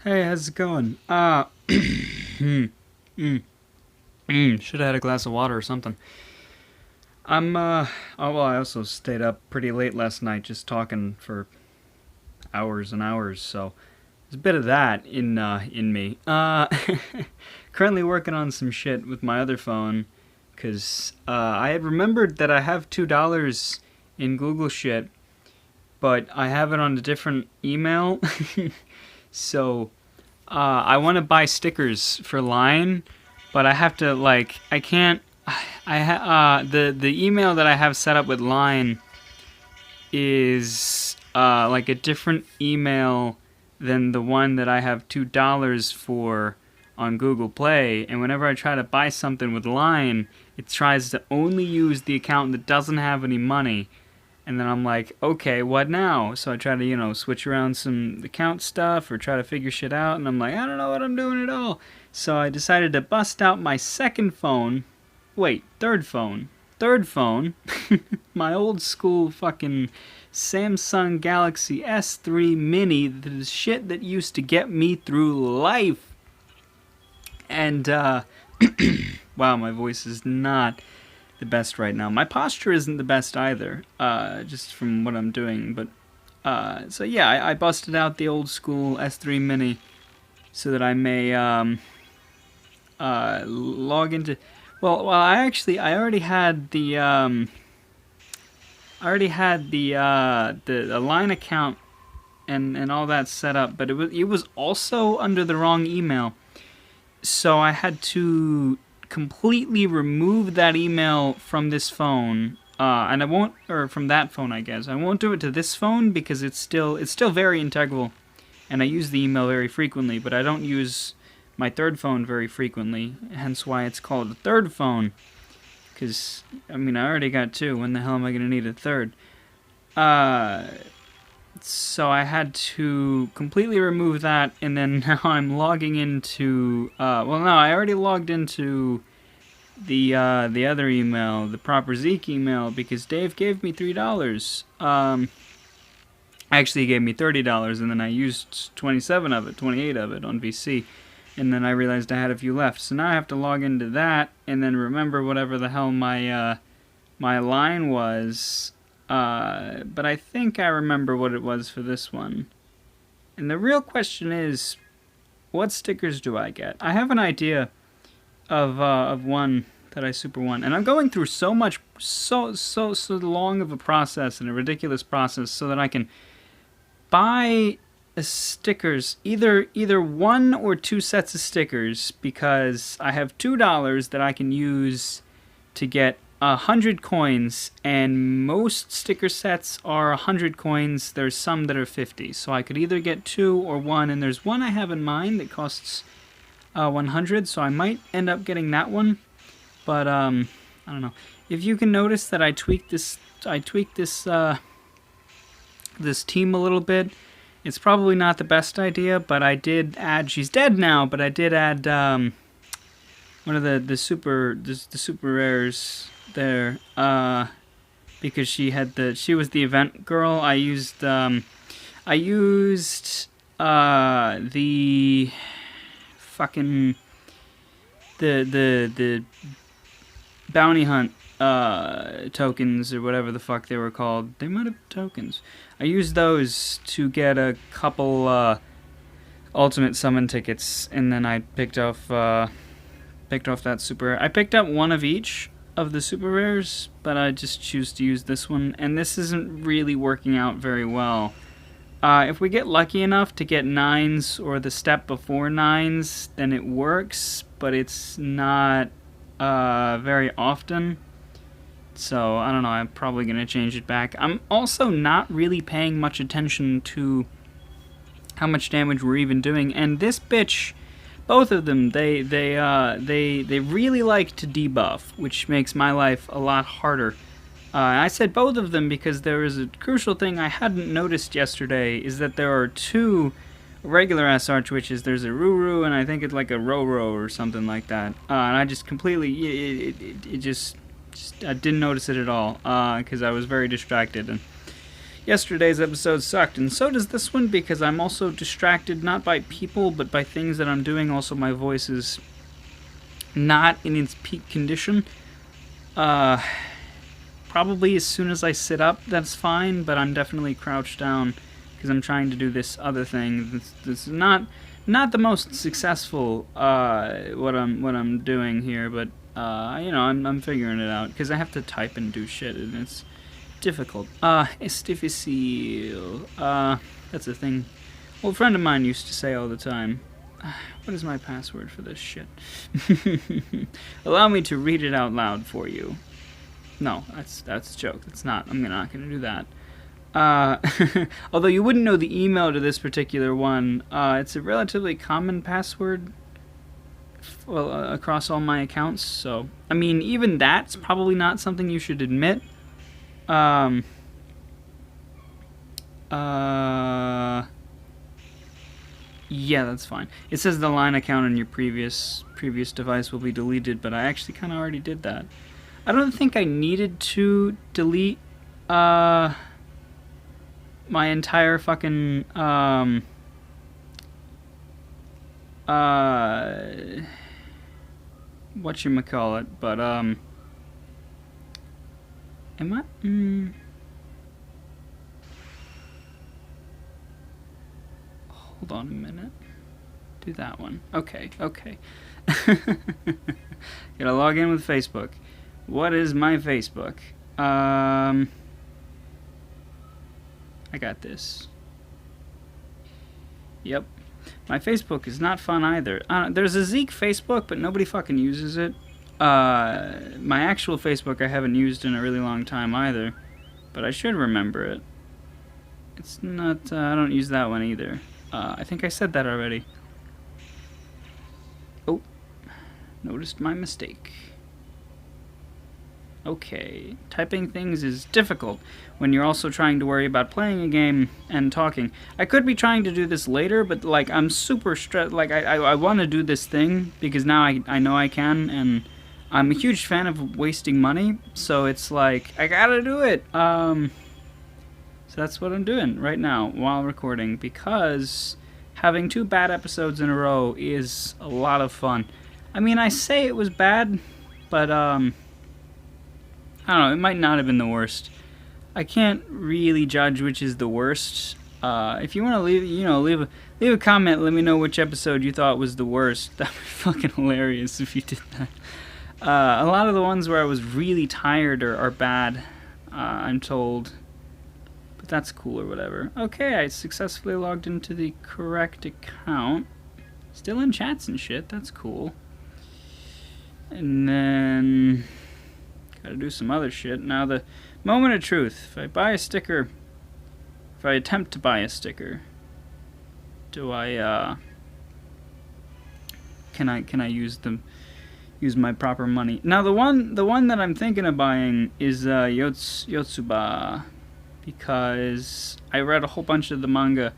Hey, how's it going? Should have had a glass of water or something. Oh, well, I also stayed up pretty late last night just talking for hours and hours, so there's a bit of that in me. Currently working on some shit with my other phone, because I had remembered that I have $2 in Google shit, but I have it on a different email, so I want to buy stickers for Line, but I have to I can't. The email that I have set up with Line is like a different email than the one that I have $2 for on Google Play, and whenever I try to buy something with Line, it tries to only use the account that doesn't have any money. And then I'm like, okay, what now? So I try to, switch around some account stuff or try to figure shit out. And I'm like, I don't know what I'm doing at all. So I decided to bust out my second phone. Wait, third phone. Third phone. My old school fucking Samsung Galaxy S3 Mini. The shit that used to get me through life. And, wow, my voice is not the best right now. My posture isn't the best either, just from what I'm doing. But so yeah, I busted out the old school S3 Mini so that I may log into. Well, I already had the the Line account and all that set up, but it was also under the wrong email, so I had to completely remove that email from this phone, and I won't, or from that phone, I guess. I won't do it to this phone because it's still very integral, and I use the email very frequently, but I don't use my third phone very frequently, hence why it's called a third phone, because, I mean, I already got two. When the hell am I going to need a third? So I had to completely remove that, and then now I'm logging into, well, no, I already logged into the other email, the proper Zeke email, because Dave gave me $3. Actually, he gave me $30, and then I used 28 of it on VC, and then I realized I had a few left. So now I have to log into that, and then remember whatever the hell my line was. But I think I remember what it was for this one. And the real question is, what stickers do I get? I have an idea of one that I super want, and I'm going through so long of a process and a ridiculous process so that I can buy stickers, either one or two sets of stickers, because I have $2 that I can use to get 100 coins, and most sticker sets are 100 coins. There's some that are 50, so I could either get two or one, and there's one I have in mind that costs 100, so I might end up getting that one. But I don't know. If you can notice that I tweaked this this team a little bit. It's probably not the best idea, but I did add. She's dead now, but I did add one of the super rares there, because she was the event girl. I used the fucking the bounty hunt tokens, or whatever the fuck they were called. They might have tokens. I used those to get a couple ultimate summon tickets, and then I picked off that super. I picked up one of each of the super rares, but I just choose to use this one, and this isn't really working out very well. If we get lucky enough to get 9s or the step before 9s, then it works, but it's not very often. So, I don't know, I'm probably going to change it back. I'm also not really paying much attention to how much damage we're even doing, and this bitch, both of them, they really like to debuff, which makes my life a lot harder. I said both of them because there is a crucial thing I hadn't noticed yesterday, is that there are two regular ass archwitches. There's a Ruru, and I think it's like a Roro or something like that. And I just completely, I didn't notice it at all, because I was very distracted. And Yesterday's episode sucked, and so does this one because I'm also distracted not by people but by things that I'm doing. Also, my voice is not in its peak condition. Probably as soon as I sit up, that's fine, but I'm definitely crouched down because I'm trying to do this other thing. This is not the most successful what I'm doing here, but I'm figuring it out because I have to type and do shit, and it's difficult. Es difícil. That's a thing. Well, a friend of mine used to say all the time. What is my password for this shit? Allow me to read it out loud for you. No, that's a joke. That's not. I'm not going to do that. Although you wouldn't know the email to this particular one. It's a relatively common password across all my accounts. So, I mean, even that's probably not something you should admit. Yeah, that's fine. It says the line account on your previous device will be deleted, but I actually kind of already did that. I don't think I needed to delete my entire fucking whatchamacallit, but am I hold on a minute. Do that one. Okay. Gotta log in with Facebook. What is my Facebook? I got this. Yep. My Facebook is not fun either. There's a Zeke Facebook, but nobody fucking uses it. My actual Facebook I haven't used in a really long time either, but I should remember it. It's not, I don't use that one either. I think I said that already. Oh, noticed my mistake. Okay, typing things is difficult when you're also trying to worry about playing a game and talking. I could be trying to do this later, but like I'm super stressed. Like I want to do this thing because now I know I can, and I'm a huge fan of wasting money. So it's like I gotta do it. So that's what I'm doing right now while recording, because having 2 bad episodes in a row is a lot of fun. I mean, I say it was bad, but I don't know, it might not have been the worst. I can't really judge which is the worst. If you want to leave a comment, let me know which episode you thought was the worst. That'd be fucking hilarious if you did that. A lot of the ones where I was really tired are bad, I'm told. But that's cool or whatever. Okay, I successfully logged into the correct account. Still in chats and shit, that's cool. And then gotta do some other shit. Now the moment of truth. If I buy a sticker, if I attempt to buy a sticker, do I can I use my proper money? Now the one that I'm thinking of buying is Yotsuba, because I read a whole bunch of the manga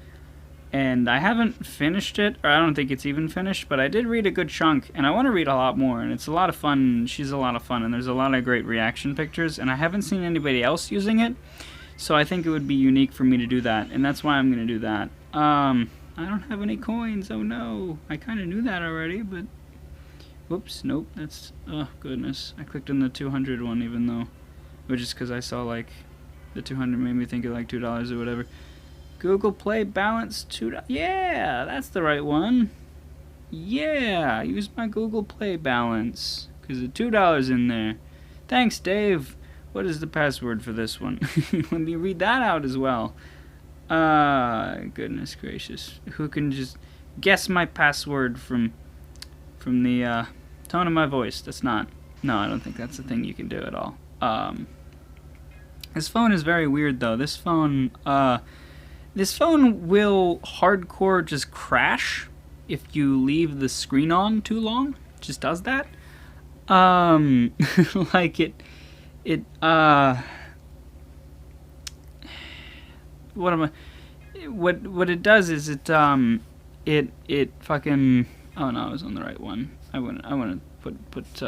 and I haven't finished it, or I don't think it's even finished, but I did read a good chunk, and I want to read a lot more, and it's a lot of fun. She's a lot of fun, and there's a lot of great reaction pictures, and I haven't seen anybody else using it, so I think it would be unique for me to do that, and that's why I'm going to do that. I don't have any coins, oh no. I kind of knew that already, but whoops, nope, that's, oh goodness. I clicked on the 200 one even though, which is because I saw like the 200 made me think of like $2 or whatever. Google Play balance $2. Yeah, that's the right one. Yeah, use my Google Play balance because the $2 in there. Thanks, Dave. What is the password for this one? Let me read that out as well. Goodness gracious. Who can just guess my password from the tone of my voice? That's not. No, I don't think that's a thing you can do at all. This phone is very weird though. This phone will hardcore just crash if you leave the screen on too long. It just does that. Like what it does is it fucking, oh no, I was on the right one. I want to put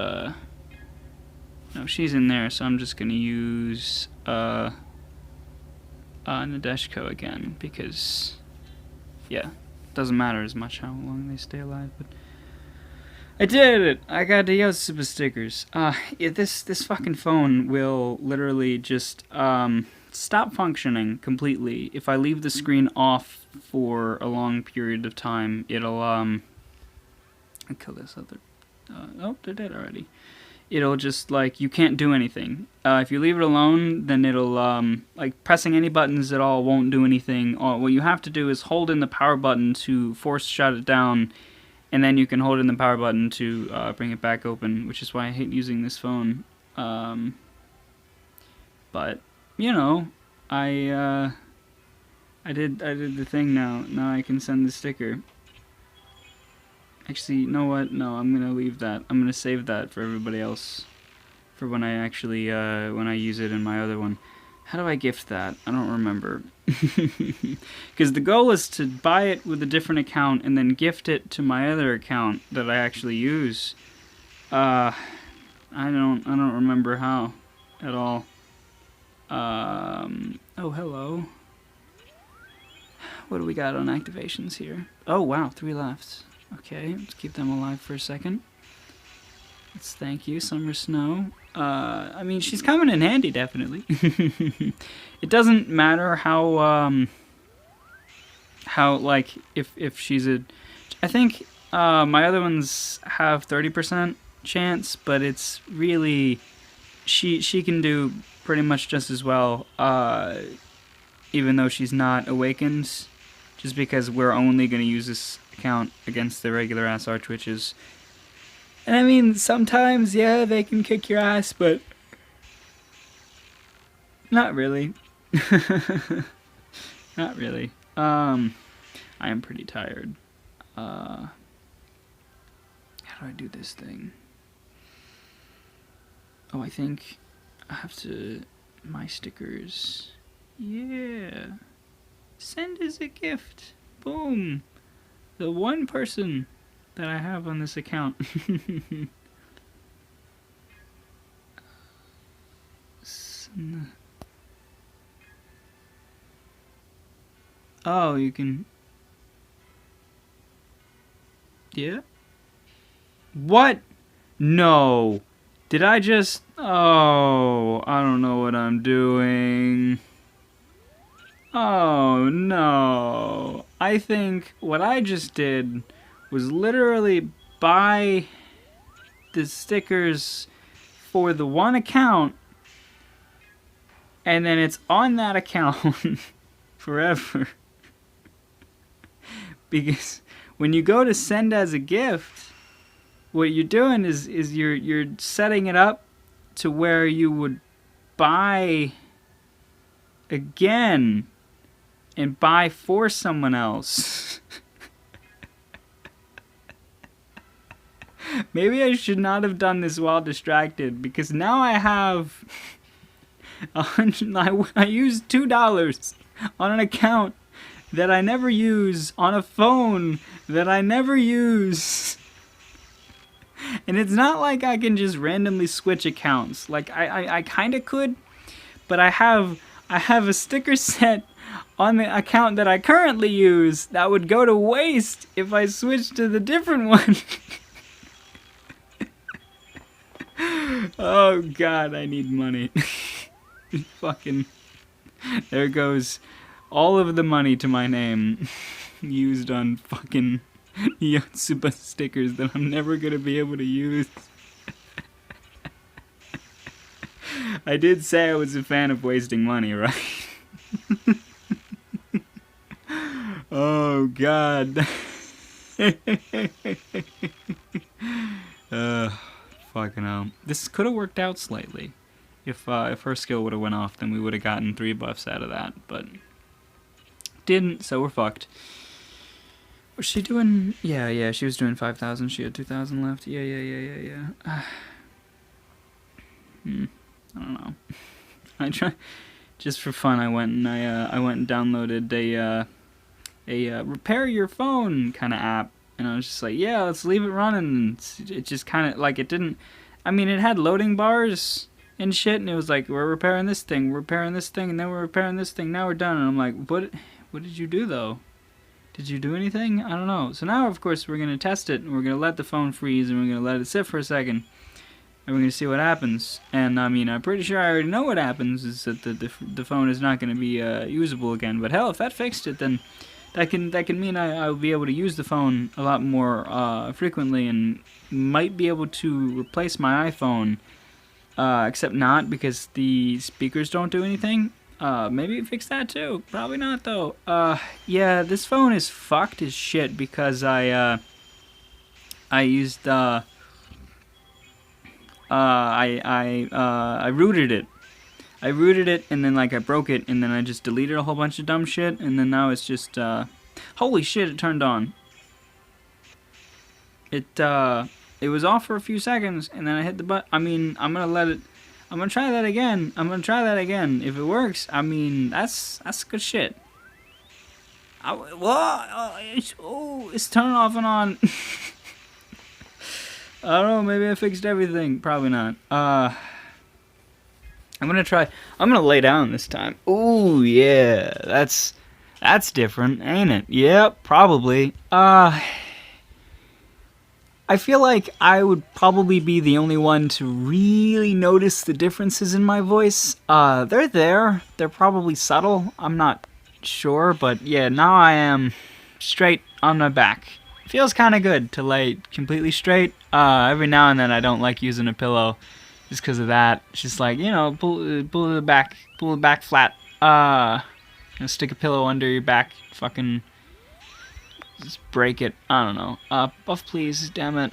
no, she's in there, so I'm just gonna use Nadeshko again, because, yeah, it doesn't matter as much how long they stay alive, but I did it! I got the Yosuba stickers. Yeah, this fucking phone will literally just, stop functioning completely. If I leave the screen off for a long period of time, it'll, I'll kill this other, oh, they're dead already. It'll just, like, you can't do anything. If you leave it alone, then it'll, like, pressing any buttons at all won't do anything. What you have to do is hold in the power button to force shut it down, and then you can hold in the power button to bring it back open, which is why I hate using this phone. But, you know, I did the thing now. Now I can send the sticker. Actually, you know what? No, I'm gonna leave that. I'm gonna save that for everybody else, for when I actually when I use it in my other one. How do I gift that? I don't remember. Because the goal is to buy it with a different account and then gift it to my other account that I actually use. I don't remember how at all. Oh, hello. What do we got on activations here? Oh, wow, 3 left. Okay, let's keep them alive for a second. Let's thank you, Summer Snow. I mean, she's coming in handy, definitely. It doesn't matter how, like, if she's a... I think, my other ones have 30% chance, but it's really... She can do pretty much just as well, even though she's not awakened, just because we're only going to use this account against the regular-ass Archwitches. And I mean, sometimes, yeah, they can kick your ass, but not really. Not really. I am pretty tired. How do I do this thing? Oh, I think I have to... My stickers. Yeah. Send as a gift. Boom. The one person that I have on this account. Oh, you can... Yeah? What? No. Did I just... Oh, I don't know what I'm doing. Oh, no. I think what I just did was literally buy the stickers for the one account, and then it's on that account forever. Because when you go to send as a gift, what you're doing is you're setting it up to where you would buy again and buy for someone else. Maybe I should not have done this while distracted, because now I have I used $2 on an account that I never use, on a phone that I never use. And it's not like I can just randomly switch accounts. Like, I kind of could, but I have a sticker set on the account that I currently use that would go to waste if I switched to the different one. Oh god, I need money. Fucking... There goes all of the money to my name used on fucking Yotsuba stickers that I'm never gonna be able to use. I did say I was a fan of wasting money, right? Oh god. Fucking hell. This could have worked out slightly. If her skill would have went off, then we would have gotten 3 buffs out of that, but didn't, so we're fucked. Was she doing... Yeah, she was doing 5,000. She had 2,000 left. Yeah. I don't know. I try... Just for fun, I went and downloaded a repair your phone kind of app. And I was just like, yeah, let's leave it running. It just kind of, like, it didn't... I mean, it had loading bars, and shit, and it was like, we're repairing this thing, and then we're repairing this thing, now we're done. And I'm like, what did you do, though? Did you do anything? I don't know. So now, of course, we're going to test it, and we're going to let the phone freeze, and we're going to let it sit for a second, and we're going to see what happens. And, I mean, I'm pretty sure I already know what happens, is that the phone is not going to be usable again. But hell, if that fixed it, then that can mean I'll be able to use the phone a lot more frequently, and might be able to replace my iPhone, except not, because the speakers don't do anything. Maybe fix that too. Probably not, though. Yeah, this phone is fucked as shit, because I used, I rooted it. I rooted it, and then, like, I broke it, and then I just deleted a whole bunch of dumb shit, and then now it's just, holy shit, it turned on. It was off for a few seconds, and then I hit the button. I mean, I'm gonna try that again. If it works, I mean, that's good shit. It's turning off and on. I don't know, maybe I fixed everything. Probably not. I'm gonna lay down this time. Ooh, yeah, that's different, ain't it? Yep, probably. I feel like I would probably be the only one to really notice the differences in my voice. They're there. They're probably subtle. I'm not sure, but yeah, now I am straight on my back. It feels kind of good to lay completely straight. Every now and then I don't like using a pillow just because of that. It's just like, you know, pull the back flat. Stick a pillow under your back, fucking just break it. I don't know. Buff, please. Damn it.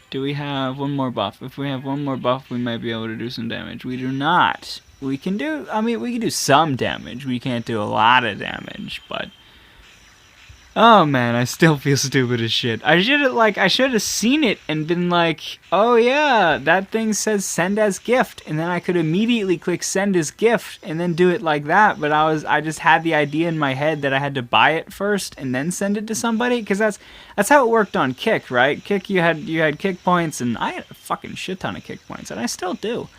Do we have one more buff? If we have one more buff, we might be able to do some damage. We do not. We can do some damage. We can't do a lot of damage, but oh man, I still feel stupid as shit. I should have seen it and been like, oh yeah, that thing says send as gift, and then I could immediately click send as gift and then do it like that. But I just had the idea in my head that I had to buy it first and then send it to somebody, because that's how it worked on Kick, right? Kick, you had Kick points, and I had a fucking shit ton of Kick points, and I still do.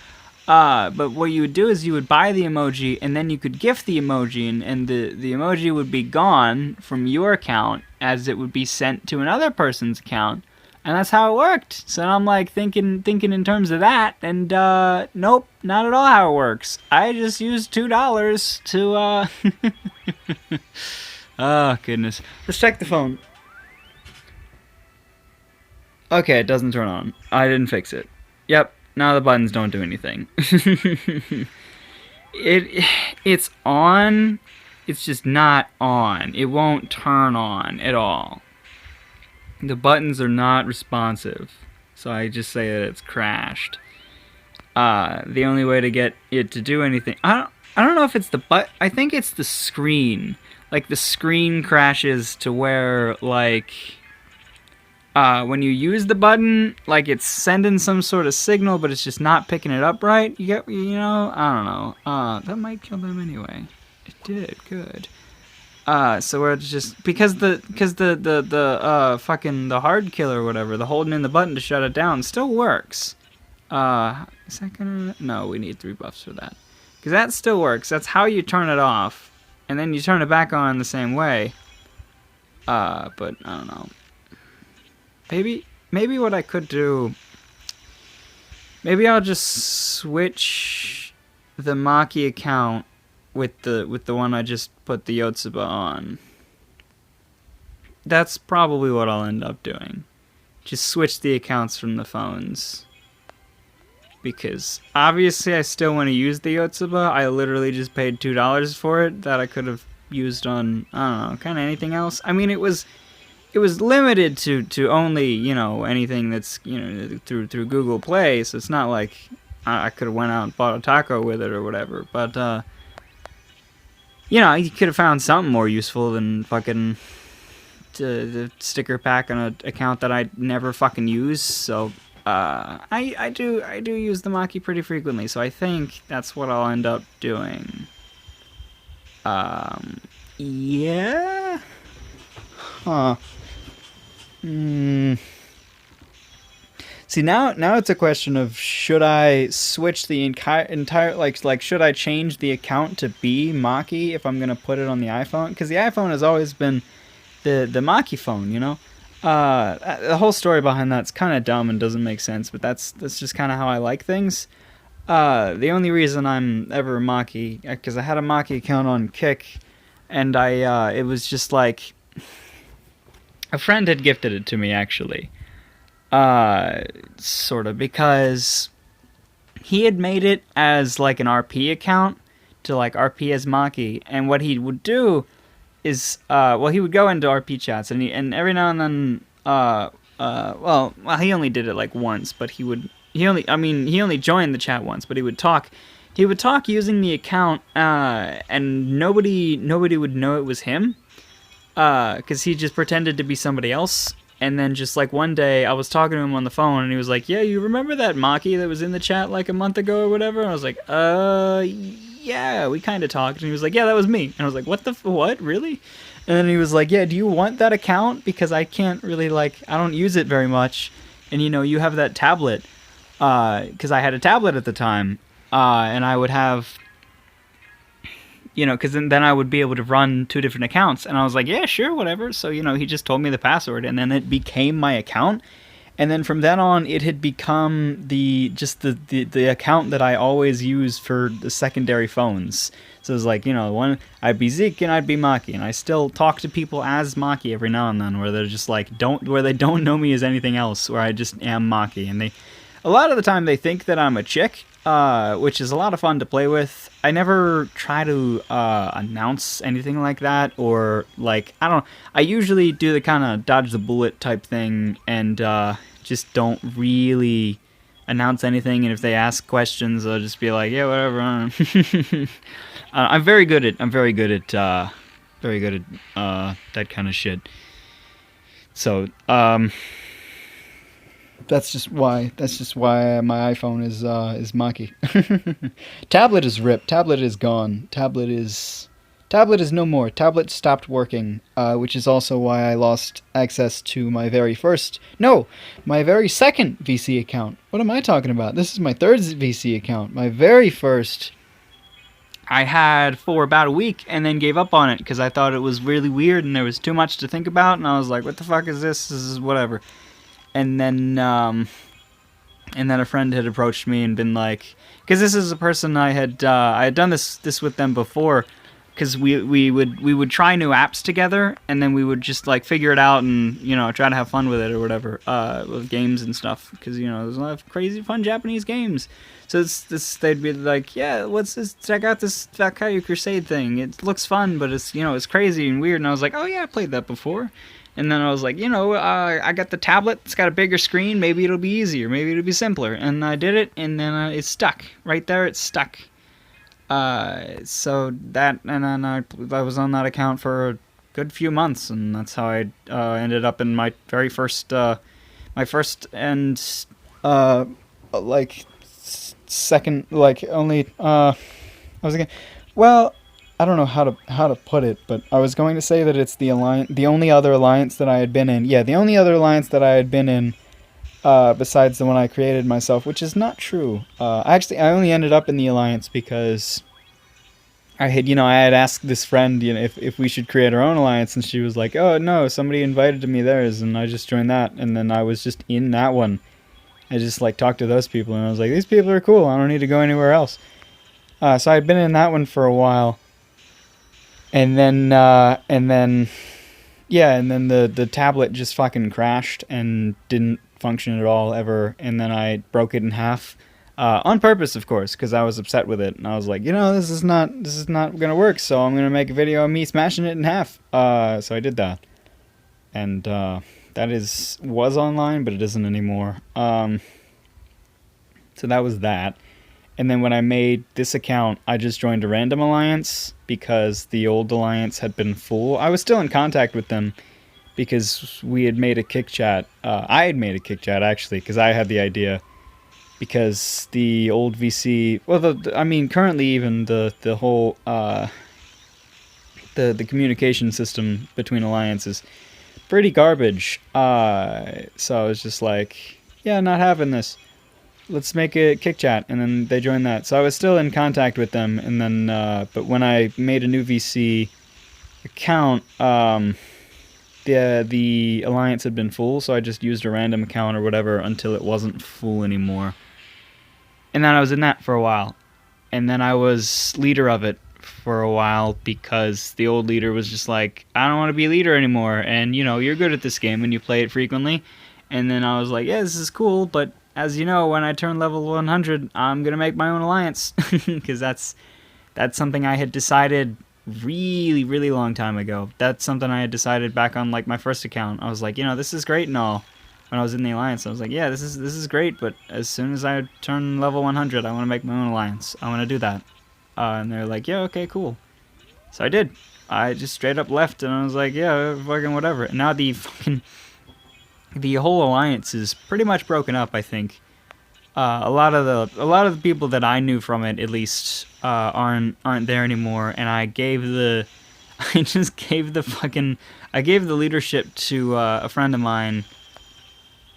But what you would do is you would buy the emoji, and then you could gift the emoji, and the emoji would be gone from your account as it would be sent to another person's account, and that's how it worked. So I'm like thinking in terms of that, and nope, not at all how it works. I just used $2 to oh goodness. Let's check the phone. Okay, it doesn't turn on. I didn't fix it. Yep. Now the buttons don't do anything. It's on. It's just not on. It won't turn on at all. The buttons are not responsive. So I just say that it's crashed. The only way to get it to do anything, I don't know if it's I think it's the screen. Like the screen crashes to where like when you use the button, like it's sending some sort of signal, but it's just not picking it up right. I don't know. That might kill them anyway. It did, good. So we're just because the fucking the hard kill or whatever, the holding in the button to shut it down still works. Is that gonna? No, we need 3 buffs for that. Because that still works. That's how you turn it off, and then you turn it back on the same way. But I don't know. Maybe what I could do, maybe I'll just switch the Maki account with the one I just put the Yotsuba on. That's probably what I'll end up doing. Just switch the accounts from the phones. Because obviously I still want to use the Yotsuba. I literally just paid $2 for it that I could have used on, I don't know, kind of anything else. I mean, it was limited to only, you know, anything that's, you know, through Google Play, so it's not like I could have went out and bought a taco with it or whatever, but, you know, you could have found something more useful than fucking the sticker pack on an account that I never fucking use, so, I do use the Maki pretty frequently, so I think that's what I'll end up doing. Yeah? Huh. See, See, now it's a question of should I switch the entire like should I change the account to be Maki if I'm gonna put it on the iPhone? Because the iPhone has always been the Maki phone, you know. The whole story behind that's kind of dumb and doesn't make sense, but that's just kind of how I like things. The only reason I'm ever Maki, because I had a Maki account on Kick, and it was just like a friend had gifted it to me actually. Sort of, because he had made it as like an RP account to like RP as Maki, and what he would do is, he would go into RP chats, and every now and then, he only did it like once, but he only joined the chat once, but he would talk using the account, and nobody would know it was him, because he just pretended to be somebody else. And then just like one day I was talking to him on the phone and he was like, yeah, you remember that Maki that was in the chat like a month ago or whatever? And I was like, yeah, we kind of talked. And he was like, yeah, that was me. And I was like, what, really? And then he was like, yeah, do you want that account? Because I can't really I don't use it very much. And you have that tablet, because I had a tablet at the time, and I would have, because then I would be able to run 2 different accounts. And I was like, yeah, sure, whatever. So, he just told me the password, and then it became my account. And then from then on, it had become the account that I always use for the secondary phones. So it was like, one, I'd be Zeke and I'd be Maki. And I still talk to people as Maki every now and then, where they're just like, where they don't know me as anything else, where I just am Maki. And a lot of the time they think that I'm a chick, which is a lot of fun to play with. I never try to announce anything like that, or I usually do the kind of dodge the bullet type thing, and just don't really announce anything. And if they ask questions, I'll just be like, yeah, whatever. I'm very good at that kind of shit. So that's just why my iPhone is Maki. Tablet is ripped. Tablet is gone. Tablet is no more. Tablet stopped working, which is also why I lost access to my very second VC account. What am I talking about? This is my 3rd VC account. My very first I had for about a week and then gave up on it because I thought it was really weird and there was too much to think about, and I was like, what the fuck is this? This is whatever. And then a friend had approached me and been like, because this is a person I had done this with them before, because we would try new apps together, and then we would just figure it out and try to have fun with it or whatever, with games and stuff, because there's a lot of crazy fun Japanese games. So they'd be like, yeah, what's this? Check out this Valkyrie Crusade thing. It looks fun, but it's it's crazy and weird. And I was like, oh yeah, I played that before. And then I was like, I got the tablet. It's got a bigger screen. Maybe it'll be easier. Maybe it'll be simpler. And I did it, and then it's stuck right there. It's stuck. So that, and then I was on that account for a good few months, and that's how I ended up in my very first, and second, only I was again. Well, I don't know how to put it, but I was going to say that it's the only other alliance that I had been in. Yeah, the only other alliance that I had been in, besides the one I created myself, which is not true. I only ended up in the alliance because I had asked this friend, if we should create our own alliance, and she was like, oh no, somebody invited me theirs, and I just joined that, and then I was just in that one. I just talked to those people, and I was like, these people are cool. I don't need to go anywhere else. So I'd been in that one for a while. And then the tablet just fucking crashed and didn't function at all ever. And then I broke it in half, on purpose, of course, because I was upset with it. And I was like, this is not gonna work. So I'm gonna make a video of me smashing it in half. So I did that, and that was online, but it isn't anymore. So that was that. And then when I made this account, I just joined a random alliance because the old alliance had been full. I was still in contact with them because we had made a kick chat. I had made a kick chat, actually, because I had the idea. Because the old VC... Well, currently even the whole... the communication system between alliances pretty garbage. So I was just like... yeah, not having this. Let's make a kick chat, and then they joined that. So I was still in contact with them, and then, but when I made a new VC account, the alliance had been full, so I just used a random account or whatever until it wasn't full anymore. And then I was in that for a while. And then I was leader of it for a while because the old leader was just like, I don't want to be leader anymore, and you're good at this game and you play it frequently. And then I was like, yeah, this is cool, but as you know, when I turn level 100, I'm gonna make my own alliance because that's something I had decided really, really long time ago. That's something I had decided back on like my first account. I was like, this is great and all. When I was in the alliance, I was like, yeah, this is great, but as soon as I turn level 100, I want to make my own alliance. I want to do that. And they're like, yeah, okay, cool. So I did. I just straight up left, and I was like, yeah, fucking whatever. And now the whole alliance is pretty much broken up, I think. A lot of the people that I knew from it, at least, aren't there anymore. And I gave the leadership to a friend of mine.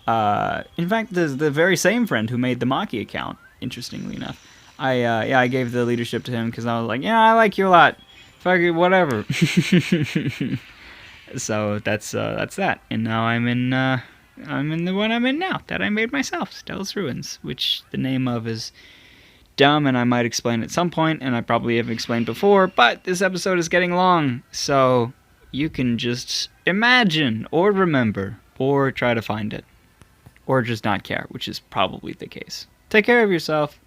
In fact, the very same friend who made the Maki account. Interestingly enough, I gave the leadership to him because I was like, yeah, I like you a lot. Fucking whatever. So that's that. And now I'm in the one I'm in now that I made myself, Stella's Ruins, which the name of is dumb, and I might explain at some point, and I probably have explained before, but this episode is getting long, so you can just imagine or remember or try to find it. Or just not care, which is probably the case. Take care of yourself.